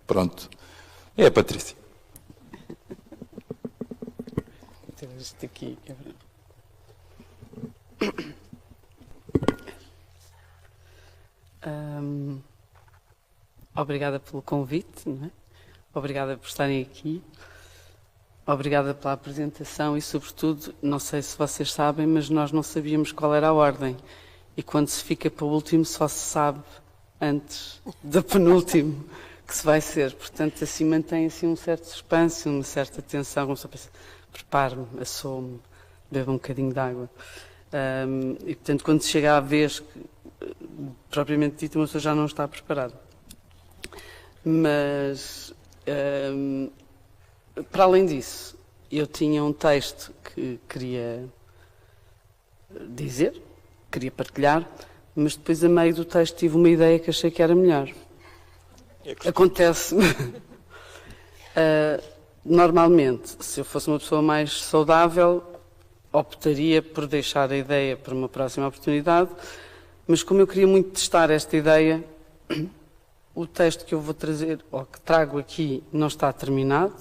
Pronto. É a Patrícia. Isto aqui. Obrigada pelo convite, não é? Obrigada por estarem aqui. Obrigada pela apresentação e, sobretudo, não sei se vocês sabem, mas nós não sabíamos qual era a ordem. E quando se fica para o último, só se sabe antes do penúltimo que se vai ser. Portanto, assim mantém assim, um certo suspense, uma certa tensão. Como só pensa, preparo-me, assomo, bebo um bocadinho de água. E, portanto, quando chega à vez, propriamente dita, uma pessoa já não está preparada. Mas, para além disso, eu tinha um texto que queria dizer, queria partilhar, mas depois, a meio do texto, tive uma ideia que achei que era melhor. Acontece. Normalmente, se eu fosse uma pessoa mais saudável, optaria por deixar a ideia para uma próxima oportunidade, mas como eu queria muito testar esta ideia, o texto que eu vou trazer, ou que trago aqui, não está terminado.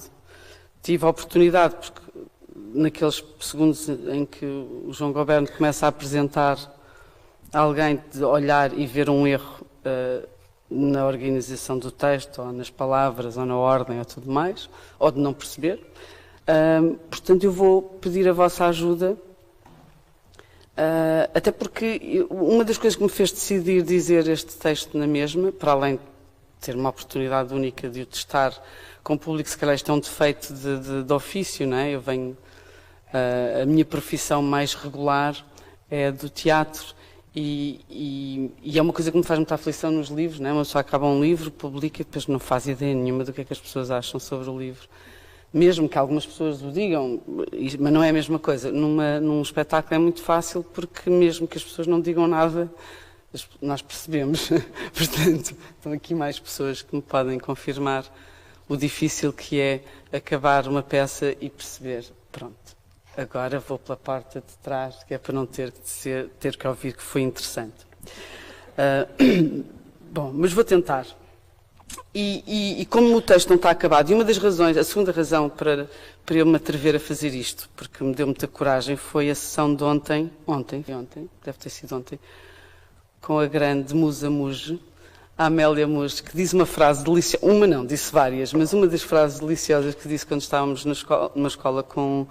Tive a oportunidade, porque naqueles segundos em que o João Goberno começa a apresentar alguém, de olhar e ver um erro na organização do texto, ou nas palavras, ou na ordem, ou tudo mais, ou de não perceber. Portanto, eu vou pedir a vossa ajuda, até porque uma das coisas que me fez decidir dizer este texto na mesma, para além de ter uma oportunidade única de o testar com o público, se calhar isto é um defeito de ofício, não é? Eu venho, a minha profissão mais regular é a do teatro, e é uma coisa que me faz muita aflição nos livros, não é? Uma pessoa acaba um livro, publica e depois não faz ideia nenhuma do que é que as pessoas acham sobre o livro. Mesmo que algumas pessoas o digam, mas não é a mesma coisa. Num espetáculo é muito fácil, porque mesmo que as pessoas não digam nada, nós percebemos. Portanto, estão aqui mais pessoas que me podem confirmar o difícil que é acabar uma peça e perceber, pronto, agora vou pela porta de trás, que é para não ter que ouvir que foi interessante. Bom, mas vou tentar. E como o texto não está acabado, e uma das razões, a segunda razão para eu me atrever a fazer isto, porque me deu muita coragem, foi a sessão de ontem, deve ter sido ontem, com a grande musa Muge, a Amélia Muge, que diz uma frase deliciosa, disse várias, mas uma das frases deliciosas que disse quando estávamos numa escola com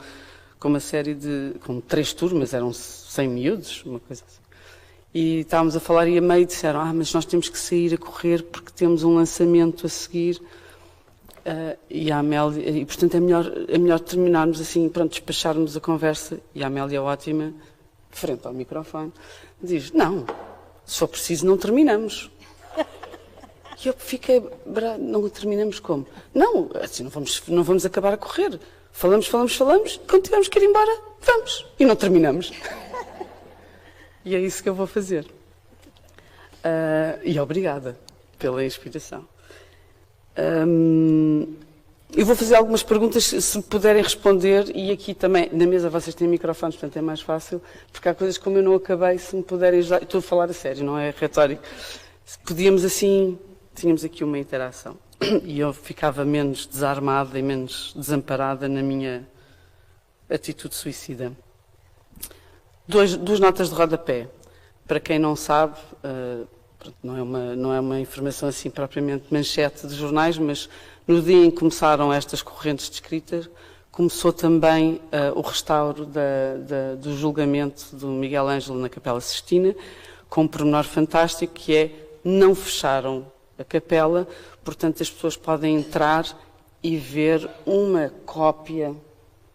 uma série com 3 turmas, eram 100 miúdos, uma coisa assim. E estávamos a falar e a meio disseram, mas nós temos que sair a correr porque temos um lançamento a seguir. E a Amélia, e portanto é melhor terminarmos assim, pronto, despacharmos a conversa. E a Amélia, ótima, frente ao microfone, diz, não, se for preciso não terminamos. E eu fiquei, não terminamos como? Não, assim não vamos acabar a correr. Falamos, quando tivermos que ir embora, vamos. E não terminamos. E é isso que eu vou fazer. E obrigada pela inspiração. Eu vou fazer algumas perguntas, se puderem responder, e aqui também, na mesa vocês têm microfones, portanto é mais fácil, porque há coisas como eu não acabei, se me puderem ajudar, estou a falar a sério, não é retórico. Se podíamos assim, tínhamos aqui uma interação, e eu ficava menos desarmada e menos desamparada na minha atitude suicida. Duas notas de rodapé. Para quem não sabe, não é uma informação assim propriamente manchete de jornais, mas no dia em que começaram estas correntes de escrita, começou também o restauro do julgamento do Miguel Ângelo na Capela Sistina, com um pormenor fantástico que é, não fecharam a capela, portanto as pessoas podem entrar e ver uma cópia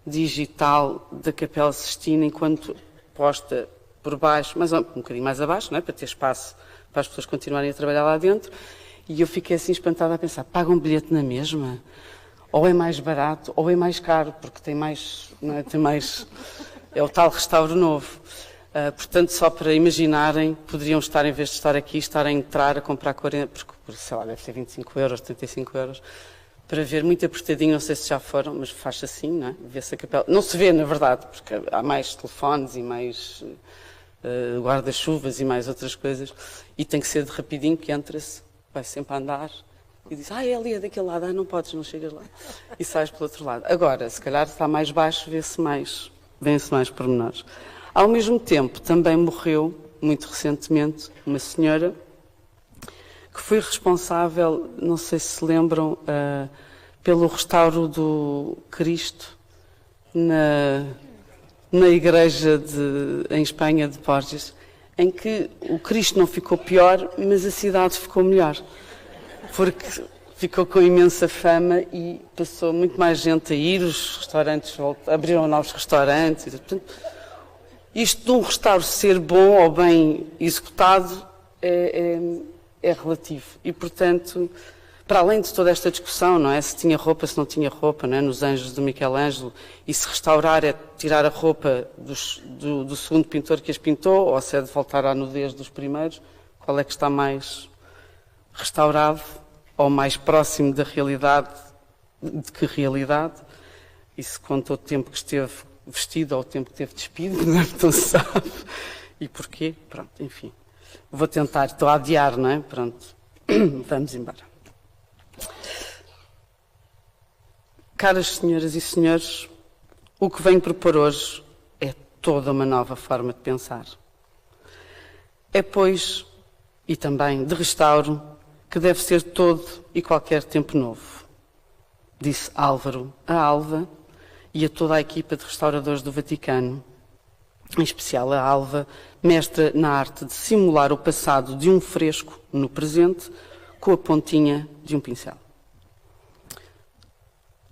digital da Capela Sistina, enquanto posta por baixo, mas um bocadinho mais abaixo, não é? Para ter espaço para as pessoas continuarem a trabalhar lá dentro. E eu fiquei assim espantada a pensar, pagam um bilhete na mesma? Ou é mais barato, ou é mais caro, porque tem mais, não é? É o tal restauro novo. Portanto, só para imaginarem, poderiam estar, em vez de estar aqui, estar a entrar a comprar 40, porque sei lá, deve ser 25 euros, 35 euros, para ver muito apertadinho, não sei se já foram, mas faz assim, não é? Vê-se a capela. Não se vê, na verdade, porque há mais telefones e mais guarda-chuvas e mais outras coisas, e tem que ser de rapidinho, que entra-se, vai sempre a andar, E diz, é ali, é daquele lado, não podes, não chegas lá. E sais pelo outro lado. Agora, se calhar está mais baixo, vê-se mais pormenores. Ao mesmo tempo, também morreu, muito recentemente, uma senhora que foi responsável, não sei se lembram, pelo restauro do Cristo na igreja em Espanha de Borges, em que o Cristo não ficou pior, mas a cidade ficou melhor. Porque ficou com imensa fama e passou muito mais gente a ir, os restaurantes abriram novos restaurantes. Portanto, isto de um restauro ser bom ou bem executado é relativo. E, portanto, para além de toda esta discussão, não é? Se tinha roupa, se não tinha roupa, não é? Nos Anjos de Michelangelo, e se restaurar é tirar a roupa do segundo pintor que as pintou, ou se é de voltar à nudez dos primeiros, qual é que está mais restaurado, ou mais próximo da realidade, de que realidade? E se conta o tempo que esteve vestido ou o tempo que esteve despido, não se sabe. E porquê? Pronto, enfim. Vou tentar, estou a adiar, não é? Pronto, vamos embora. Caras senhoras e senhores, o que venho propor hoje é toda uma nova forma de pensar. É, pois, e também de restauro, que deve ser todo e qualquer tempo novo. Disse Álvaro a Alva e a toda a equipa de restauradores do Vaticano, em especial a Alva, mestra na arte de simular o passado de um fresco no presente com a pontinha de um pincel.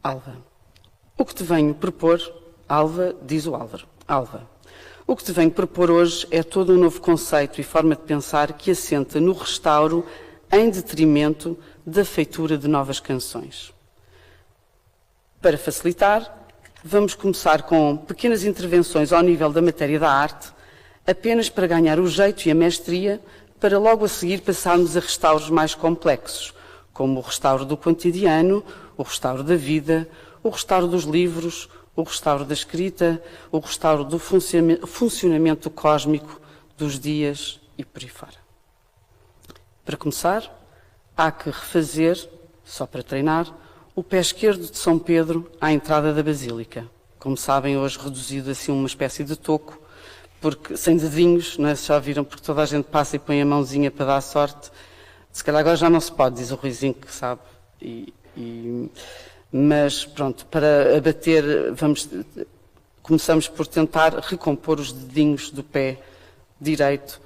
Alva, o que te venho propor, Alva, diz o Álvaro, Alva, o que te venho propor hoje é todo um novo conceito e forma de pensar que assenta no restauro em detrimento da feitura de novas canções. Para facilitar, vamos começar com pequenas intervenções ao nível da matéria da arte, apenas para ganhar o jeito e a mestria, para logo a seguir passarmos a restauros mais complexos, como o restauro do cotidiano, o restauro da vida, o restauro dos livros, o restauro da escrita, o restauro do funcionamento cósmico dos dias e por aí fora. Para começar, há que refazer, só para treinar, o pé esquerdo de São Pedro à entrada da Basílica. Como sabem, hoje reduzido assim uma espécie de toco, porque sem dedinhos, não é? Se já viram, porque toda a gente passa e põe a mãozinha para dar sorte. Se calhar agora já não se pode, diz o Ruizinho que sabe. Mas pronto, para abater, começamos por tentar recompor os dedinhos do pé direito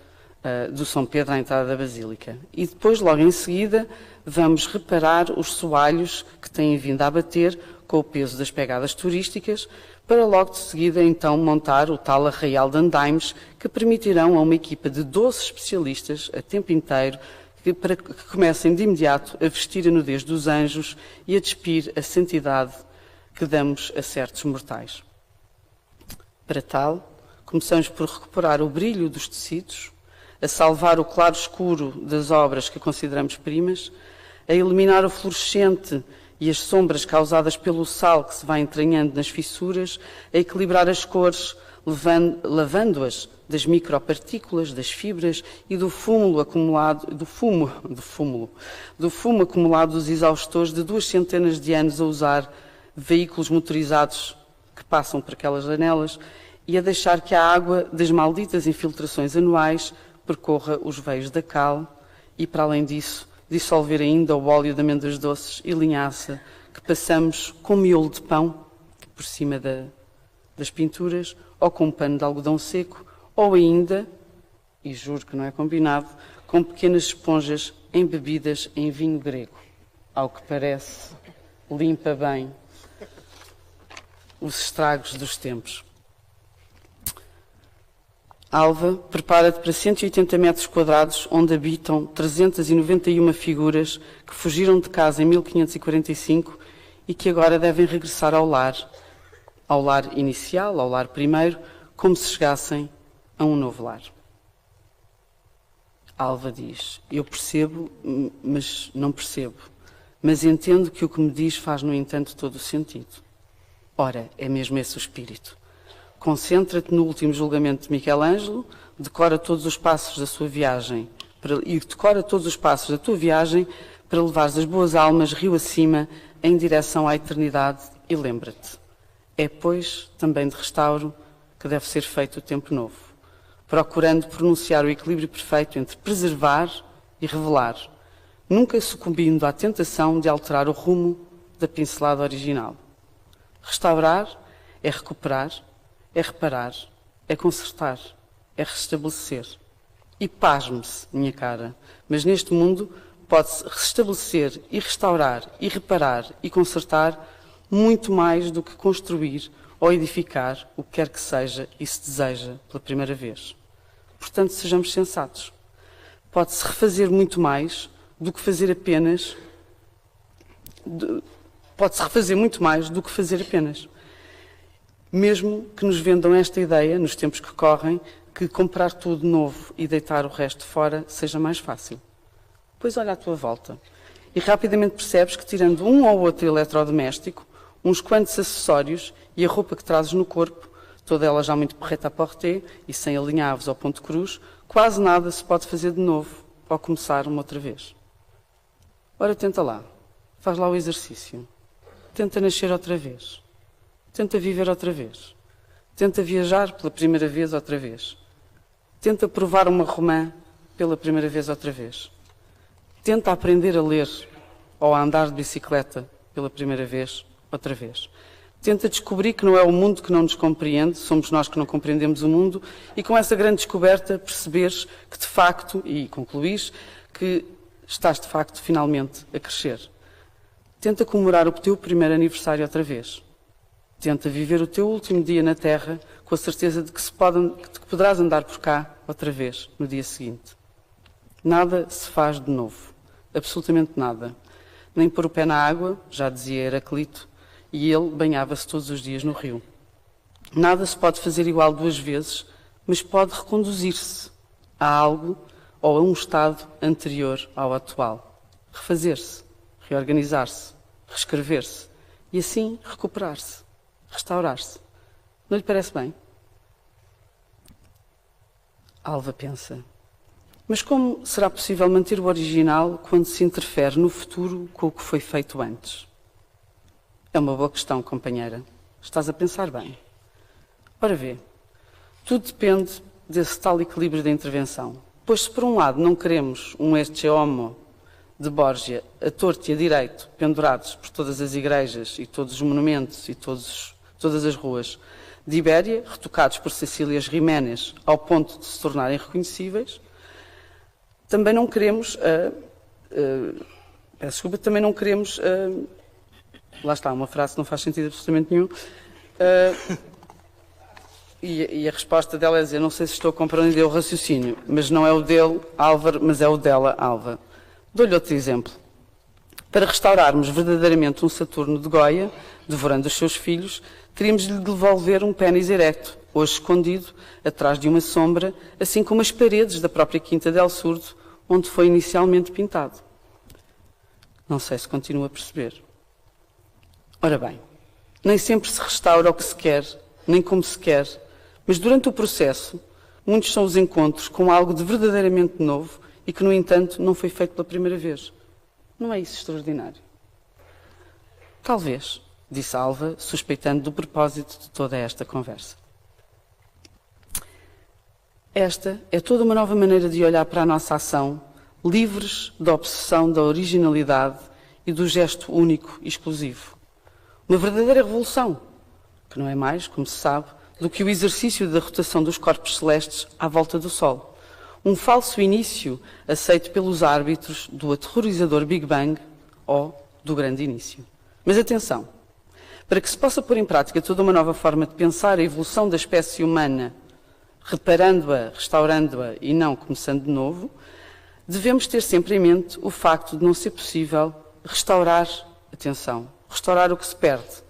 do São Pedro à entrada da Basílica. E depois, logo em seguida, vamos reparar os soalhos que têm vindo a bater com o peso das pegadas turísticas, para logo de seguida, então, montar o tal arraial de andaimes que permitirão a uma equipa de 12 especialistas, a tempo inteiro, que comecem de imediato a vestir a nudez dos anjos e a despir a santidade que damos a certos mortais. Para tal, começamos por recuperar o brilho dos tecidos, a salvar o claro escuro das obras que consideramos primas, a eliminar o fluorescente e as sombras causadas pelo sal que se vai entranhando nas fissuras, a equilibrar as cores, lavando-as das micropartículas, das fibras e do fumo acumulado dos exaustores de 2 centenas de anos a usar veículos motorizados que passam por aquelas janelas e a deixar que a água das malditas infiltrações anuais percorra os veios da cal e, para além disso, dissolver ainda o óleo de amêndoas doces e linhaça que passamos com miolo de pão por cima das pinturas ou com um pano de algodão seco ou ainda, e juro que não é combinado, com pequenas esponjas embebidas em vinho grego. Ao que parece, limpa bem os estragos dos tempos. Alva, prepara-te para 180 metros quadrados, onde habitam 391 figuras que fugiram de casa em 1545 e que agora devem regressar ao lar inicial, ao lar primeiro, como se chegassem a um novo lar. Alva diz, eu percebo, mas não percebo, mas entendo que o que me diz faz, no entanto, todo o sentido. Ora, é mesmo esse o espírito. Concentra-te no último julgamento de Michelangelo, decora todos os passos da sua viagem para levares as boas almas rio acima em direção à eternidade e lembra-te, é, pois, também de restauro que deve ser feito o tempo novo, procurando pronunciar o equilíbrio perfeito entre preservar e revelar, nunca sucumbindo à tentação de alterar o rumo da pincelada original. Restaurar é recuperar, é reparar, é consertar, é restabelecer. E pasme-se, minha cara, mas neste mundo pode-se restabelecer e restaurar e reparar e consertar muito mais do que construir ou edificar o que quer que seja e se deseja pela primeira vez. Portanto, sejamos sensatos. Pode-se refazer muito mais do que fazer apenas. Pode-se refazer muito mais do que fazer apenas. Mesmo que nos vendam esta ideia, nos tempos que correm, que comprar tudo novo e deitar o resto fora seja mais fácil. Pois olha à tua volta e rapidamente percebes que, tirando um ou outro eletrodoméstico, uns quantos acessórios e a roupa que trazes no corpo, toda ela já muito prêt-à-porter e sem alinhavos ao ponto cruz, quase nada se pode fazer de novo ou começar uma outra vez. Ora, tenta lá. Faz lá o exercício. Tenta nascer outra vez. Tenta viver outra vez. Tenta viajar pela primeira vez outra vez. Tenta provar uma romã pela primeira vez outra vez. Tenta aprender a ler ou a andar de bicicleta pela primeira vez outra vez. Tenta descobrir que não é o mundo que não nos compreende, somos nós que não compreendemos o mundo, e com essa grande descoberta perceberes que de facto, e concluís, que estás de facto finalmente a crescer. Tenta comemorar o teu primeiro aniversário outra vez. Tenta viver o teu último dia na Terra com a certeza de que poderás andar por cá outra vez no dia seguinte. Nada se faz de novo. Absolutamente nada. Nem pôr o pé na água, já dizia Heraclito, e ele banhava-se todos os dias no rio. Nada se pode fazer igual duas vezes, mas pode reconduzir-se a algo ou a um estado anterior ao atual. Refazer-se, reorganizar-se, reescrever-se e assim recuperar-se, restaurar-se. Não lhe parece bem? Alva pensa. Mas como será possível manter o original quando se interfere no futuro com o que foi feito antes? É uma boa questão, companheira. Estás a pensar bem. Ora vê, tudo depende desse tal equilíbrio da intervenção. Pois se por um lado não queremos um Ecce Homo de Borgia a torto e a direito, pendurados por todas as igrejas e todos os monumentos e todas as ruas de Ibéria, retocados por Cecílias Jiménez ao ponto de se tornarem reconhecíveis, também não queremos, também não queremos, lá está, uma frase que não faz sentido absolutamente nenhum, e a resposta dela é dizer, não sei se estou a compreender o raciocínio, mas não é o dele, Álvaro, mas é o dela, Alva. Dou-lhe outro exemplo. Para restaurarmos verdadeiramente um Saturno de Goya, devorando os seus filhos, teríamos-lhe de devolver um pênis erecto, hoje escondido, atrás de uma sombra, assim como as paredes da própria Quinta del Surdo, onde foi inicialmente pintado. Não sei se continua a perceber. Ora bem, nem sempre se restaura o que se quer, nem como se quer, mas durante o processo, muitos são os encontros com algo de verdadeiramente novo e que, no entanto, não foi feito pela primeira vez. Não é isso extraordinário? Talvez, disse Alva, suspeitando do propósito de toda esta conversa. Esta é toda uma nova maneira de olhar para a nossa ação, livres da obsessão da originalidade e do gesto único e exclusivo. Uma verdadeira revolução, que não é mais, como se sabe, do que o exercício da rotação dos corpos celestes à volta do Sol. Um falso início aceito pelos árbitros do aterrorizador Big Bang ou do grande início. Mas atenção, para que se possa pôr em prática toda uma nova forma de pensar a evolução da espécie humana, reparando-a, restaurando-a e não começando de novo, devemos ter sempre em mente o facto de não ser possível restaurar, atenção, restaurar o que se perde,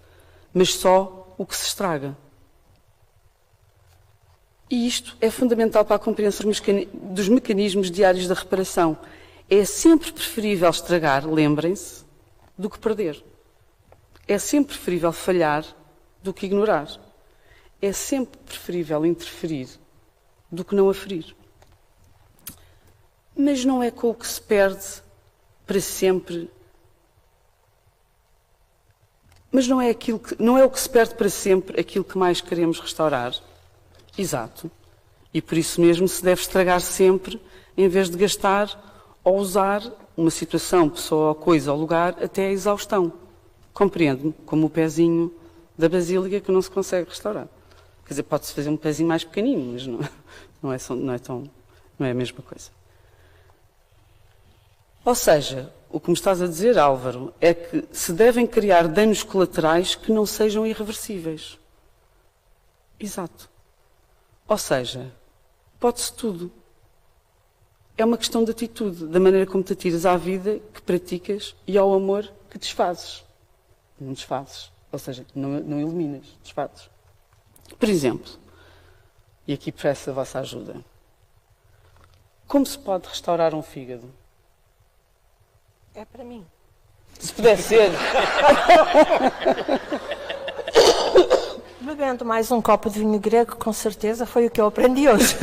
mas só o que se estraga. E isto é fundamental para a compreensão dos mecanismos diários da reparação. É sempre preferível estragar, lembrem-se, do que perder. É sempre preferível falhar do que ignorar. É sempre preferível interferir do que não aferir. Mas não é com o que se perde para sempre. Mas não é o que se perde para sempre aquilo que mais queremos restaurar. Exato. E por isso mesmo se deve estragar sempre, em vez de gastar ou usar uma situação, pessoa ou coisa ou lugar até à exaustão. Compreende-me? Como o pezinho da basílica que não se consegue restaurar. Quer dizer, pode-se fazer um pezinho mais pequenino, mas não é a mesma coisa. Ou seja, o que me estás a dizer, Álvaro, é que se devem criar danos colaterais que não sejam irreversíveis. Exato. Ou seja, pode-se tudo. É uma questão de atitude, da maneira como te atiras à vida que praticas e ao amor que desfazes. Não desfazes. Ou seja, não eliminas, desfazes. Por exemplo, e aqui peço a vossa ajuda, como se pode restaurar um fígado? É para mim. Se pudesse ser. Bebendo mais um copo de vinho grego, com certeza, foi o que eu aprendi hoje.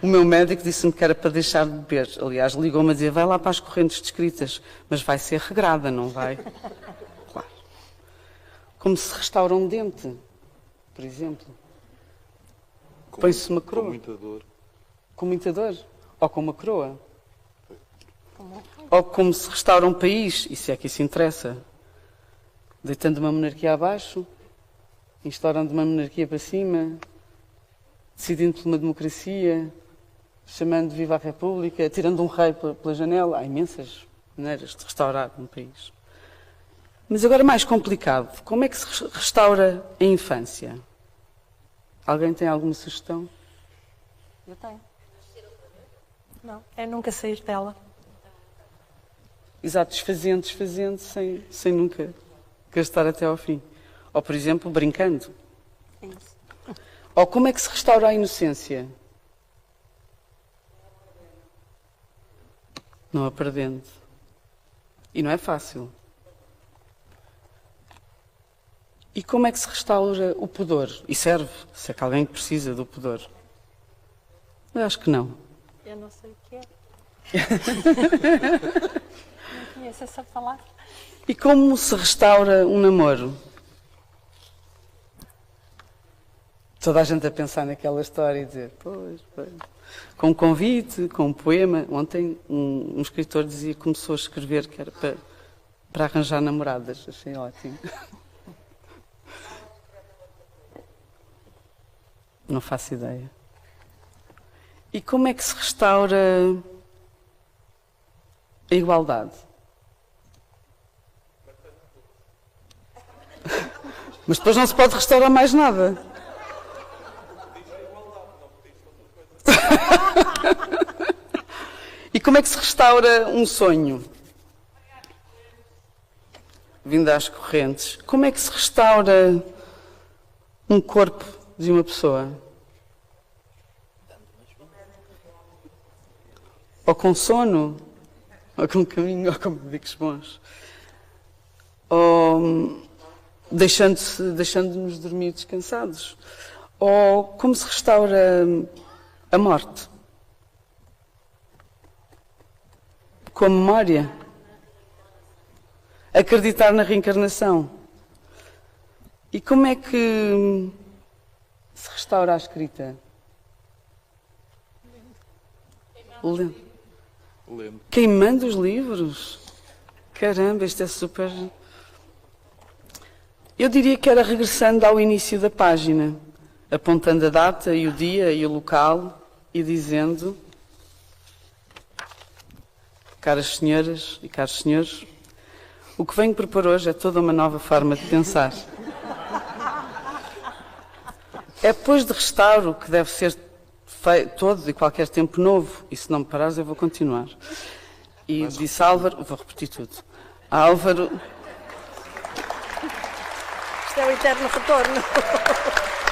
O meu médico disse-me que era para deixar de beber. Aliás, ligou-me a dizer, vai lá para as correntes descritas, mas vai ser regrada, não vai? Claro. Como se restaura um dente, por exemplo. Põe-se uma coroa. Com muita dor. Com muita dor. Ou com uma coroa. Ou como se restaura um país, e se é que isso interessa. Deitando uma monarquia abaixo, instaurando uma monarquia para cima, decidindo por uma democracia, chamando de viva a República, tirando um rei pela janela. Há imensas maneiras de restaurar um país. Mas agora mais complicado, como é que se restaura a infância? Alguém tem alguma sugestão? Eu tenho. Não, é nunca sair dela. Exato, desfazendo, sem nunca gastar até ao fim. Ou, por exemplo, brincando. É isso. Ou como é que se restaura a inocência? Não a perdendo. E não é fácil. E como é que se restaura o pudor? E serve, se é que alguém precisa do pudor. Eu acho que não. Eu não sei o que é. Não conheço essa palavra. E como se restaura um namoro? Toda a gente a pensar naquela história e dizer, pois. Com um convite, com um poema. Ontem um escritor dizia que começou a escrever que era para arranjar namoradas. Achei ótimo. Não faço ideia. E como é que se restaura a igualdade? Mas depois não se pode restaurar mais nada. E como é que se restaura um sonho? Vindo às correntes. Como é que se restaura um corpo de uma pessoa? Ou com sono, ou com caminho, ou com médicos bons. Ou deixando-nos dormir descansados. Ou como se restaura a morte? Com a memória? Acreditar na reencarnação? E como é que se restaura a escrita? Lendo. Queimando os livros? Caramba, isto é super... Eu diria que era regressando ao início da página, apontando a data e o dia e o local e dizendo: caras senhoras e caros senhores, o que venho propor hoje é toda uma nova forma de pensar. É depois de restauro que deve ser feito todo e qualquer tempo novo, e se não me parares eu vou continuar. E disse Álvaro, vou repetir tudo. Álvaro... Isto é o eterno retorno.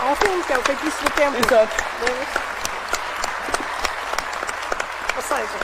Há um filme que é o feitiço do tempo. Exato. Ou seja,